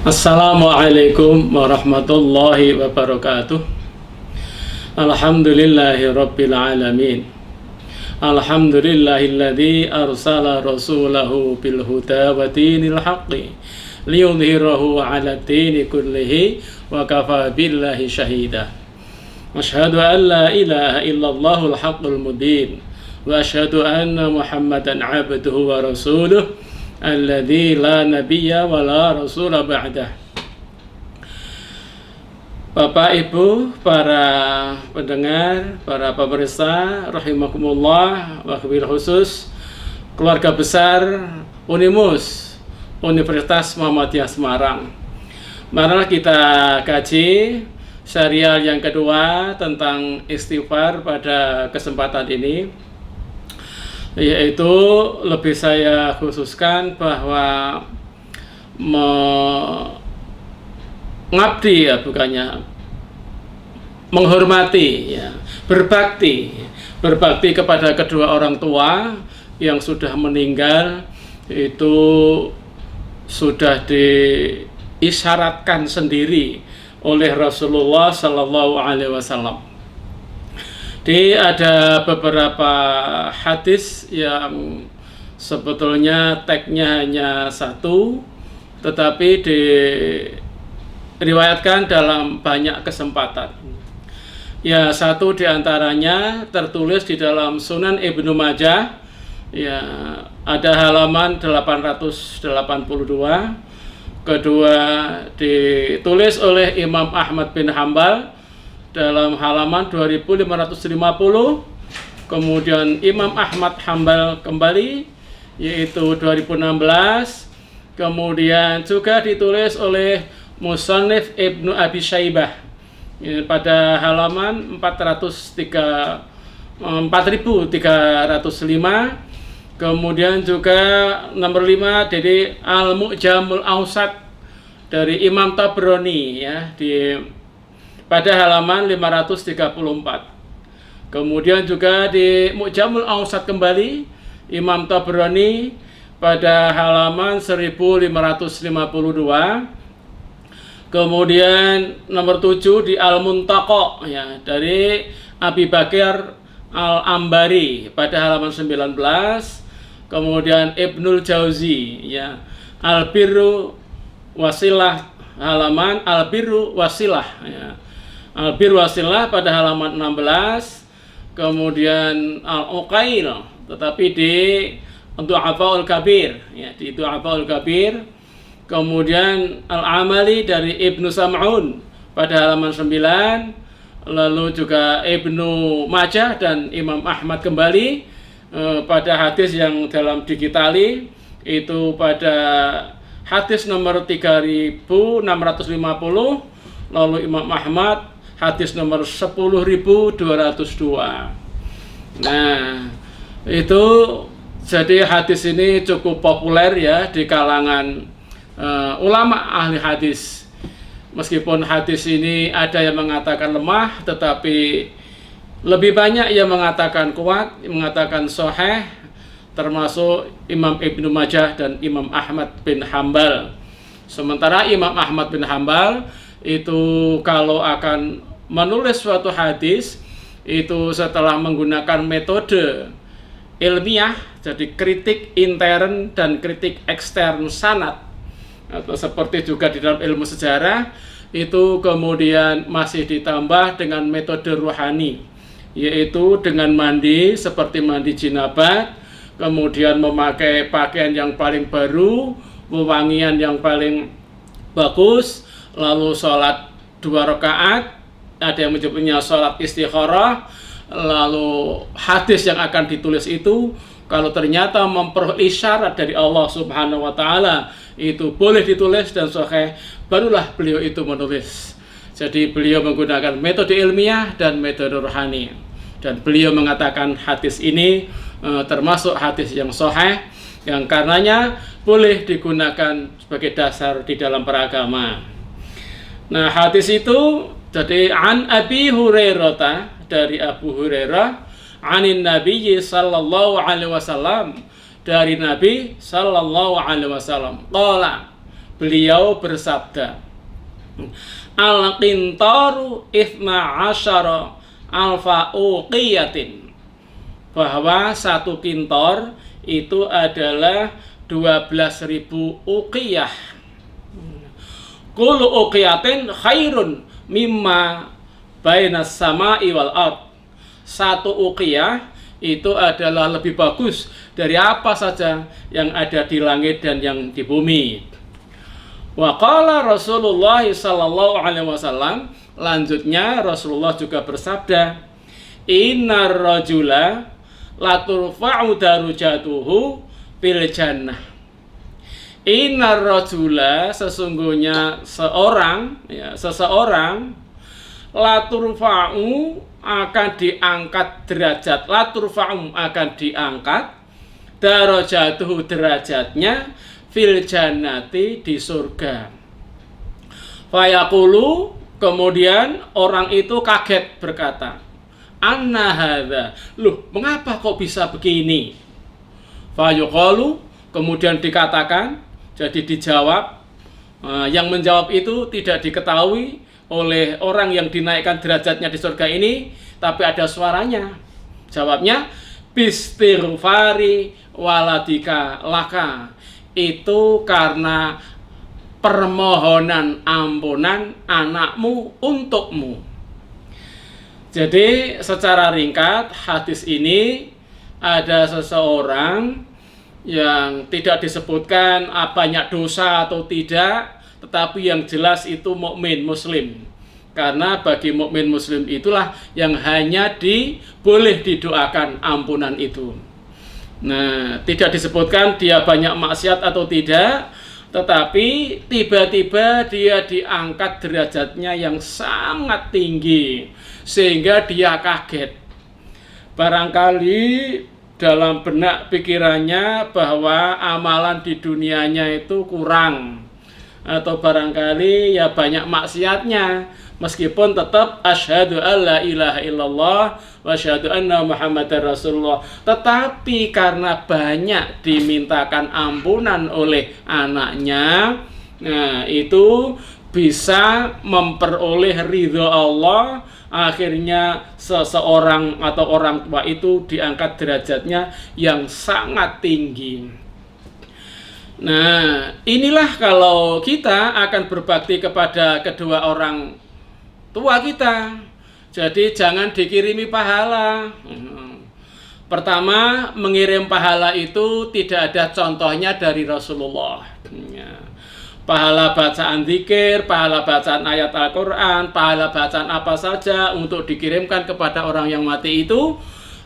Assalamualaikum warahmatullahi wabarakatuh. Alhamdulillahi rabbil alamin. Alhamdulillahilladzi arsala rasulahu bil huda wa dinil haqqi liyudhhirahu 'ala dini kullihi wa kafa billahi syahida. Asyhadu an la ilaha illallahul haqqul mubin wa asyhadu anna Muhammadan 'abduhu wa rasuluh alladzi la nabiyya wa la rasula ba'dah. Bapak Ibu, para pendengar, para pemirsa rahimakumullah, wabil khusus keluarga besar Unimus Universitas Muhammadiyah Semarang. Marilah kita kaji serial yang kedua tentang istighfar pada kesempatan ini, yaitu lebih saya khususkan bahwa mengabdi, bukannya menghormati, berbakti kepada kedua orang tua yang sudah meninggal. Itu sudah diisyaratkan sendiri oleh Rasulullah Sallallahu Alaihi Wasallam. Ada beberapa hadis yang sebetulnya tagnya hanya satu, tetapi diriwayatkan dalam banyak kesempatan. Satu diantaranya tertulis di dalam Sunan Ibnu Majah, ada halaman 882. Kedua ditulis oleh Imam Ahmad bin Hambal dalam halaman 2550. Kemudian Imam Ahmad Hambal kembali, yaitu 2016. Kemudian juga ditulis oleh Musannif Ibnu Abi Syaibah pada halaman 4305. Kemudian juga nomor 5 dari Al-Mu'jamul Awsat dari Imam Tabrani, pada halaman 534. Kemudian juga di Mu'jamul Awsat kembali Imam Tabrani pada halaman 1552. Kemudian nomor 7 di Al-Muntaqa, dari Abi Bakar Al-Ambari pada halaman 19. Kemudian Ibnul Jauzi, Al-Birru Wasilah, halaman Al-Birru Wasilah, Al-Bir Wasilah pada halaman 16. Kemudian Al-Uqail, tetapi di Du'afaul Kabir, di Du'afaul Kabir. Kemudian Al-Amali dari Ibnu Sam'un pada halaman 9. Lalu juga Ibnu Majah dan Imam Ahmad kembali pada hadis yang dalam digitali, itu pada hadis nomor 3650. Lalu Imam Ahmad hadis nomor 10.202. Nah, itu jadi hadis ini cukup populer di kalangan ulama ahli hadis. Meskipun hadis ini ada yang mengatakan lemah, tetapi lebih banyak yang mengatakan kuat, mengatakan sahih, termasuk Imam Ibnu Majah dan Imam Ahmad bin Hambal. Sementara Imam Ahmad bin Hambal itu kalau akan menulis suatu hadis, itu setelah menggunakan metode ilmiah, jadi kritik intern dan kritik ekstern sanad, atau seperti juga di dalam ilmu sejarah, itu kemudian masih ditambah dengan metode ruhani, yaitu dengan mandi seperti mandi jinabat, kemudian memakai pakaian yang paling baru, wewangian yang paling bagus, lalu sholat 2 rakaat, ada yang menyebutnya sholat istikharah. Lalu hadis yang akan ditulis itu, kalau ternyata memperoleh isyarat dari Allah Subhanahu wa Ta'ala, itu boleh ditulis dan sahih, barulah beliau itu menulis. Jadi beliau menggunakan metode ilmiah dan metode rohani, dan beliau mengatakan hadis ini termasuk hadis yang sahih, yang karenanya boleh digunakan sebagai dasar di dalam beragama. Nah, hadis itu jadi an Abi Hurairah, dari Abu Hurairah, anin Nabi sallallahu alaihi wasallam, dari Nabi sallallahu alaihi wasallam, qala, beliau bersabda, al-qintaru ithna asyara alfa uqiyatin, bahwa satu kintor itu adalah 12.000 uqiyah. Kullu uqiyatin khairun mimma bainas sama'i wal ard. Satu uqiyah itu adalah lebih bagus dari apa saja yang ada di langit dan yang di bumi. Wa qala Rasulullah sallallahu alaihi wasallam, lanjutnya Rasulullah juga bersabda, innar rajula la turfa'u darajatuhu fil jannah. Innar rajula, sesungguhnya seseorang la turfa'u akan diangkat derajat, la turfa'u akan diangkat darajatuhu derajatnya fil jannati di surga. Fayaqulu, kemudian orang itu kaget berkata, anna hadza, loh mengapa kok bisa begini? Fayaqalu, kemudian dikatakan, jadi dijawab, yang menjawab itu tidak diketahui oleh orang yang dinaikkan derajatnya di surga ini, tapi ada suaranya. Jawabnya, bistighfari waladika laka, itu karena permohonan ampunan anakmu untukmu. Jadi secara ringkat hadis ini ada seseorang yang tidak disebutkan banyak dosa atau tidak, tetapi yang jelas itu mukmin muslim. Karena bagi mukmin muslim itulah yang hanya boleh didoakan ampunan itu. Nah, tidak disebutkan dia banyak maksiat atau tidak, tetapi tiba-tiba dia diangkat derajatnya yang sangat tinggi sehingga dia kaget. Barangkali dalam benak pikirannya bahwa amalan di dunianya itu kurang, atau barangkali ya banyak maksiatnya, meskipun tetap asyhadu alla ilaha illallah wa asyhadu anna muhammadar rasulullah, tetapi karena banyak dimintakan ampunan oleh anaknya, nah itu bisa memperoleh ridho Allah. Akhirnya seseorang atau orang tua itu diangkat derajatnya yang sangat tinggi. Nah, inilah kalau kita akan berbakti kepada kedua orang tua kita. Jadi jangan dikirimi pahala. Pertama, mengirim pahala itu tidak ada contohnya dari Rasulullah. Pahala bacaan zikir, pahala bacaan ayat Al-Quran, pahala bacaan apa saja untuk dikirimkan kepada orang yang mati itu,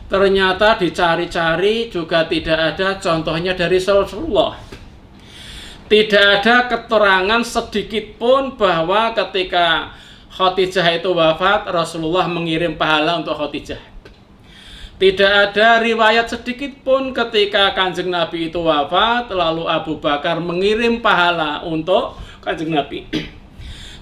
ternyata dicari-cari juga tidak ada contohnya dari Rasulullah. Tidak ada keterangan sedikit pun bahwa ketika Khadijah itu wafat, Rasulullah mengirim pahala untuk Khadijah. Tidak ada riwayat sedikit pun ketika Kanjeng Nabi itu wafat, lalu Abu Bakar mengirim pahala untuk Kanjeng Nabi.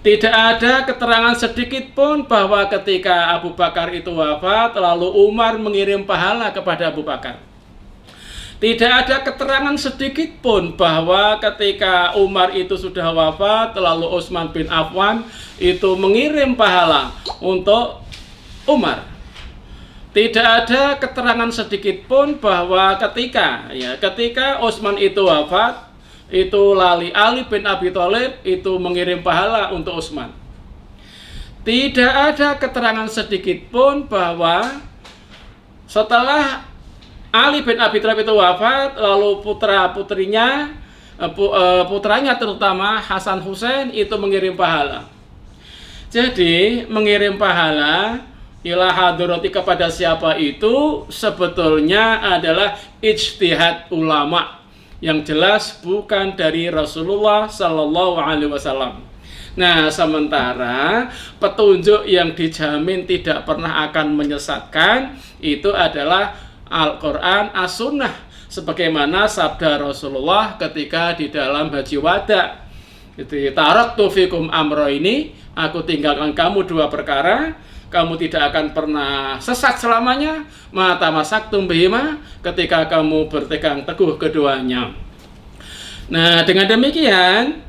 Tidak ada keterangan sedikit pun bahwa ketika Abu Bakar itu wafat, lalu Umar mengirim pahala kepada Abu Bakar. Tidak ada keterangan sedikit pun bahwa ketika Umar itu sudah wafat, lalu Utsman bin Affan itu mengirim pahala untuk Umar. Tidak ada keterangan sedikit pun bahwa ketika Utsman itu wafat, itu Ali bin Abi Thalib itu mengirim pahala untuk Utsman. Tidak ada keterangan sedikit pun bahwa setelah Ali bin Abi Thalib itu wafat, lalu putranya terutama Hasan Husain itu mengirim pahala. Jadi mengirim pahala ila hadrati kepada siapa itu sebetulnya adalah ijtihad ulama, yang jelas bukan dari Rasulullah sallallahu alaihi wasallam. Nah, sementara petunjuk yang dijamin tidak pernah akan menyesatkan itu adalah Al-Quran, As-Sunnah, sebagaimana sabda Rasulullah ketika di dalam haji wada. Taraktu fikum amro ini, aku tinggalkan kamu dua perkara, kamu tidak akan pernah sesat selamanya, mata masaktum bihima, ketika kamu berpegang teguh keduanya. Nah, dengan demikian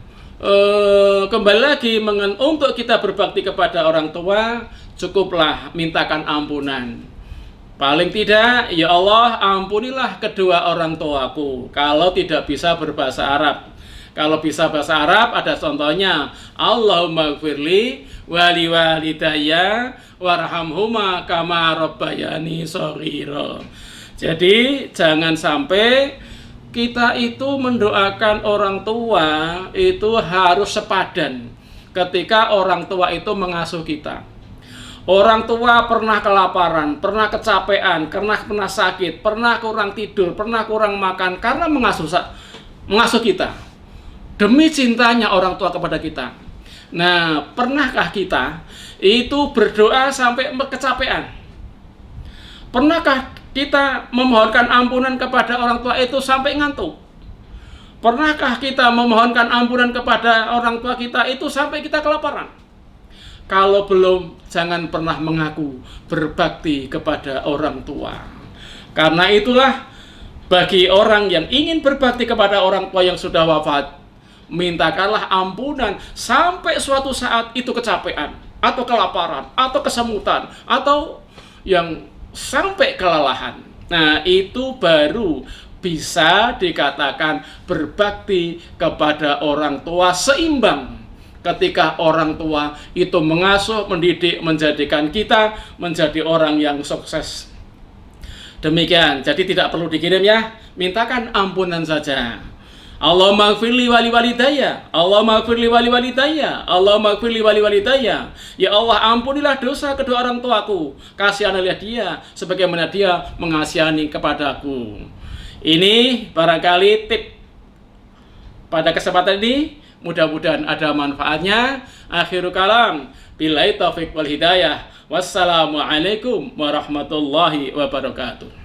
kembali lagi untuk kita berbakti kepada orang tua, cukuplah mintakan ampunan. Paling tidak, ya Allah, ampunilah kedua orang tuaku. Kalau tidak bisa berbahasa Arab, kalau bisa bahasa Arab, ada contohnya, Allahumma gfirli wali walidayya warhamhuma kama rabbayani shaghira. Jadi jangan sampai kita itu mendoakan orang tua itu harus sepadan ketika orang tua itu mengasuh kita. Orang tua pernah kelaparan, pernah kecapean, pernah sakit, pernah kurang tidur, pernah kurang makan karena mengasuh kita. Demi cintanya orang tua kepada kita. Nah, pernahkah kita itu berdoa sampai kecapean? Pernahkah kita memohonkan ampunan kepada orang tua itu sampai ngantuk? Pernahkah kita memohonkan ampunan kepada orang tua kita itu sampai kita kelaparan? Kalau belum, jangan pernah mengaku berbakti kepada orang tua. Karena itulah, bagi orang yang ingin berbakti kepada orang tua yang sudah wafat, mintakanlah ampunan sampai suatu saat itu kecapean, atau kelaparan, atau kesemutan, atau yang sampai kelelahan. Nah, itu baru bisa dikatakan berbakti kepada orang tua seimbang. Ketika orang tua itu mengasuh, mendidik, menjadikan kita menjadi orang yang sukses. Demikian, jadi tidak perlu dikirim ya, mintakan ampunan saja. Allahumma gfirli wali walidayya, Allahumma gfirli wali walidayya, Allahumma gfirli wali walidayya. Ya Allah, ampunilah dosa kedua orang tuaku, kasihanilah dia sebagaimana dia mengasihani kepadaku. Ini barangkali tip pada kesempatan ini, mudah-mudahan ada manfaatnya. Akhirul kalam, billahi taufiq wal hidayah. Wassalamualaikum warahmatullahi wabarakatuh.